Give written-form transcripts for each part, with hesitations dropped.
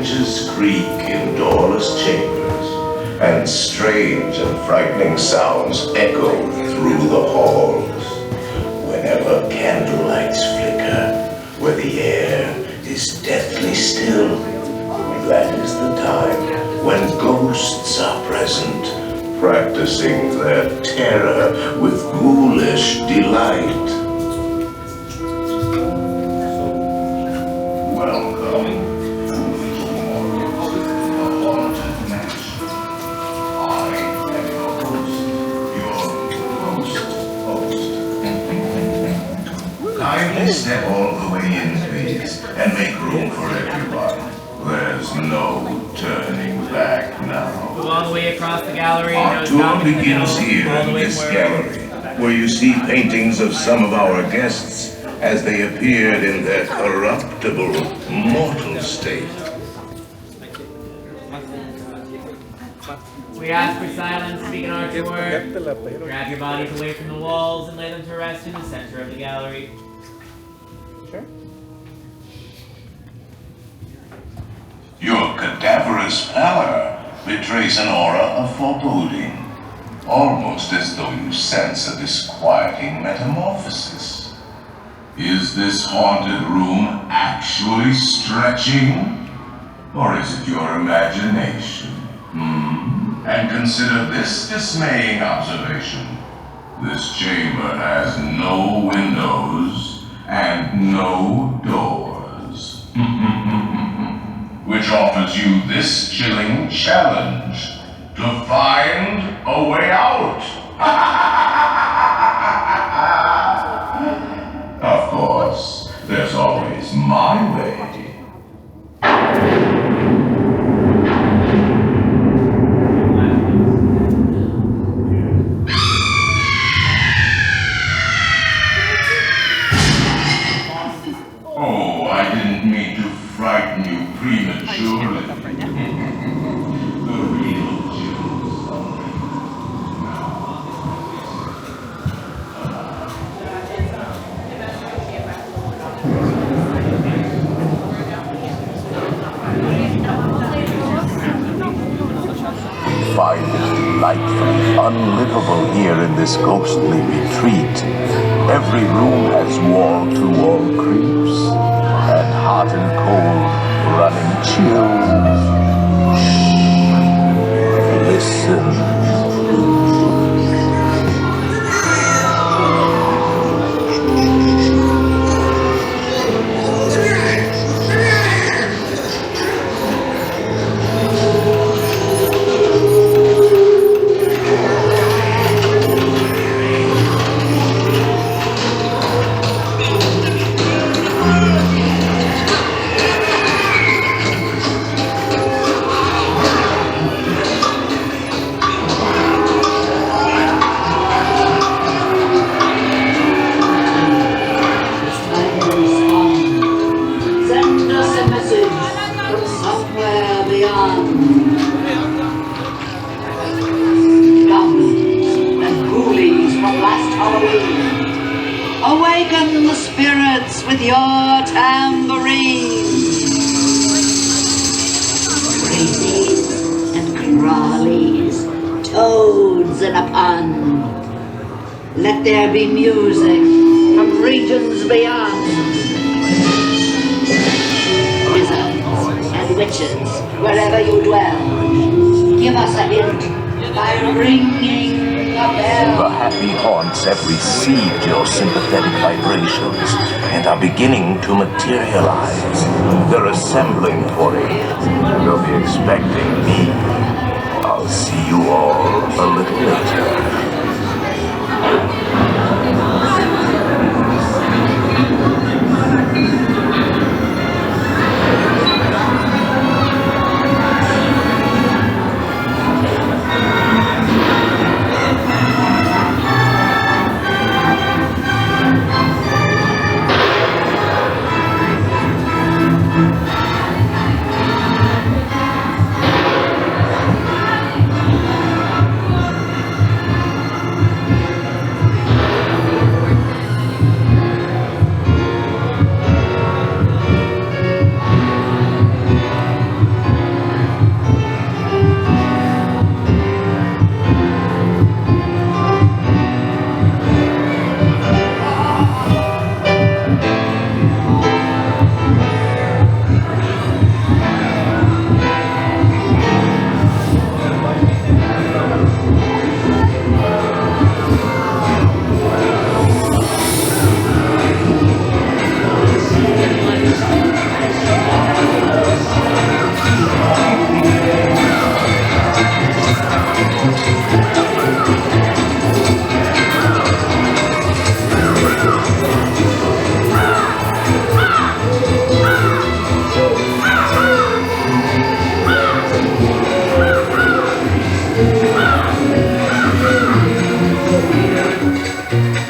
hinges creak in doorless chambers, and strange and frightening sounds echo through the halls. Whenever candlelights flicker, where the air is deathly still, that is the time when ghosts are present, practicing their terror with ghoulish delight. Welcome. Kindly step all the way in, please, and make room for everyone. There's no turning back now. Move all the way across the gallery. Our tour begins here in this gallery, where you see paintings of some of our guests as they appeared in their corruptible, mortal state. We ask for silence to begin our tour. Grab your bodies away from the walls and lay them to rest in the center of the gallery. Sure. Your cadaverous pallor betrays an aura of foreboding, almost as though you sense a disquieting metamorphosis. Is this haunted room actually stretching? Or is it your imagination? And consider this dismaying observation. This chamber has no windows and no doors. Which offers you this chilling challenge to find a way out. Of course, there's always my way. Oh, I didn't mean to frighten you prematurely. The real chills We find it delightfully unlivable here in this ghostly retreat. Every room has wall-to-wall creeps, and hot and cold running chills. Listen. Awaken the spirits with your tambourines. Crazies and crawlies, toads in a pond. Let there be music from regions beyond. Wizards and witches, wherever you dwell, give us a hint by ringing The happy haunts have received your sympathetic vibrations and are beginning to materialize. They're assembling for it. They'll be expecting me. I'll see you all a little later.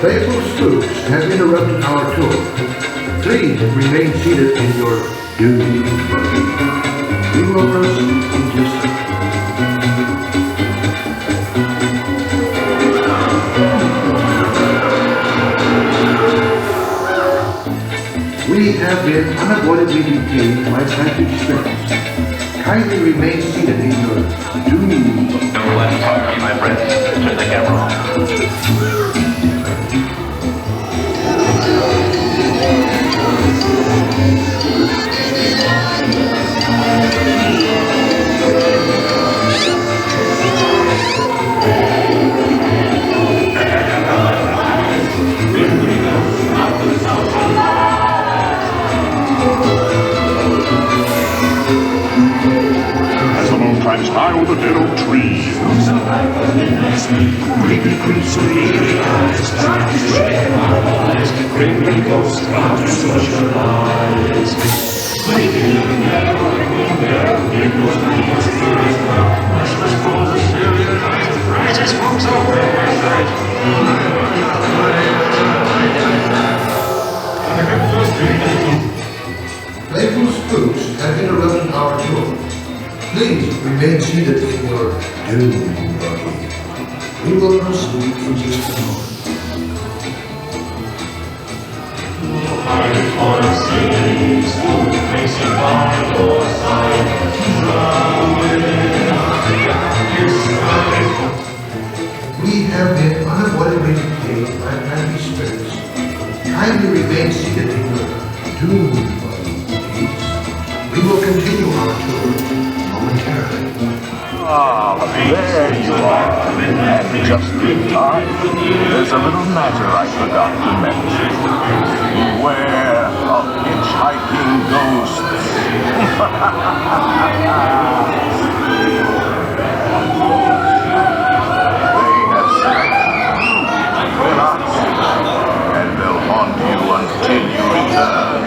Playful spooks have interrupted our tour. Please remain seated in your dune buggy. We will proceed in just a moment. We have been unavoidably detained by traffic strings. Kindly remain seated in your dune buggy. Let's talk, my friends, to the camera. As the moon climbs high over the dead oak trees, creepy creeps with eerie eyes, trying to share our lives. Creepy ghosts trying to socialize. Sleeping in the meadow, it was I just want so Playful spooks have interrupted our tour. Please remain seated in your dune buggy. We will proceed in just a moment. We have been unavoidably detained by happy spirits. Kindly remain seated in your dune buggy, please. We will continue our tour momentarily. Ah, there you are. And just in time. There's a little matter I forgot to mention. Beware of hitchhiking ghosts. They have selected you with us, and they'll haunt you until you return.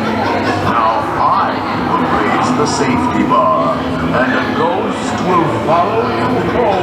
Now I will raise the safety bar, and a ghost will follow you home.